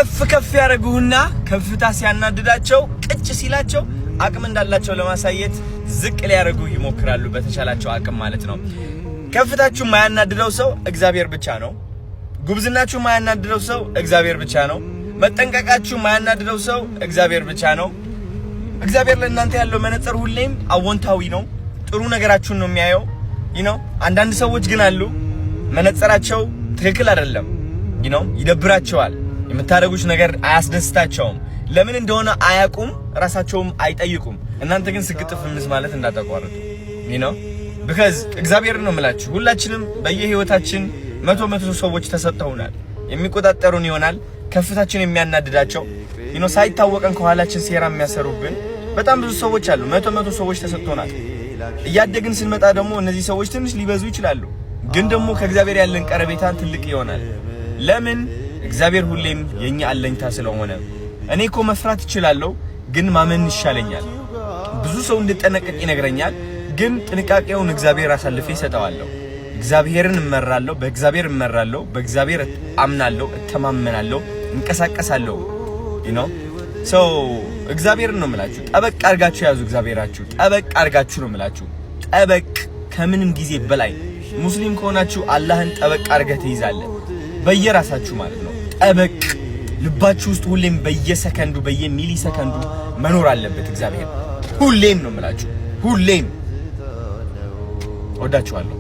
ከፍ ያረጉና ከፍታ ሲያናድዳቸው ቅጭ ሲላቸው አቅም እንዳላቸው ለማሳየት ዝቅ ሊያረጉ ይሞክራሉ በተቻላቸው አቅም ማለት ነው። ከፍታችሁ ማያናድደው ሰው እግዚአብሔር ብቻ ነው። ጉብዝናችሁ ማያናድደው ሰው እግዚአብሔር ብቻ ነው። መጠንቀቃችሁ ማያናድደው ሰው እግዚአብሔር ብቻ ነው። እግዚአብሔር ለእናንተ ያለው መነጽር ሁሌም አዎንታዊ ነው። ጥሩ ነገራችሁን ነው የሚያየው። አንዳንድ ሰዎች ግን አሉ መነጽራቸው ትክክል አይደለም። ይደብራቸዋል። የምታደርጉት ነገር አያስደስታቸውም። ለምን እንደሆነ አያውቁም፣ ራሳቸውም አይጠይቁም። እናንተ ግን ስግጥፍ ምስ ማለት እንዳታቋርጡ because እግዚአብሔርን ነው የምላችሁ። ሁላችንም በየህይወታችን መቶ ሰዎች ተሰጥተውናል። የሚቆጣጠሩን ይሆናል ከፍታችን የሚያናድዳቸው ሳይታወቀን ከኋላችን ሴራ የሚያሰሩብን በጣም ብዙ ሰዎች አሉ። መቶ ሰዎች ተሰጥተውናል። እያደግን ስንመጣ ደግሞ እነዚህ ሰዎች ትንሽ ሊበዙ ይችላሉ፣ ግን ደግሞ ከእግዚአብሔር ያለን ቀረቤታን ትልቅ ይሆናል። ለምን? እግዚአብሔር ሁሌም የኛ አለኝታ ስለሆነ። እኔ እኮ መፍራት እችላለሁ፣ ግን ማመን ይሻለኛል። ብዙ ሰው እንድጠነቀቅ ይነግረኛል፣ ግን ጥንቃቄውን እግዚአብሔር አሳልፌ ይሰጣዋለሁ። እግዚአብሔርን እመራለሁ፣ በእግዚአብሔር አምናለሁ፣ እተማመናለሁ፣ እንቀሳቀሳለሁ። እግዚአብሔርን ነው የምላችሁ። ጠበቅ አድርጋችሁ ያዙ። እግዚአብሔራችሁ ጠበቅ አድርጋችሁ ነው የምላችሁ። ጠበቅ ከምንም ጊዜ በላይ ሙስሊም ከሆናችሁ አላህን ጠበቅ አድርገህ ትይዛለህ። በየራሳችሁ ማለት ነው። ጠበቅ ልባችሁ ውስጥ ሁሌም በየሰከንዱ በየሚሊ ሰከንዱ መኖር አለበት እግዚአብሔር። ሁሌም ነው የምላችሁ። ሁሌም ወዳችኋለሁ።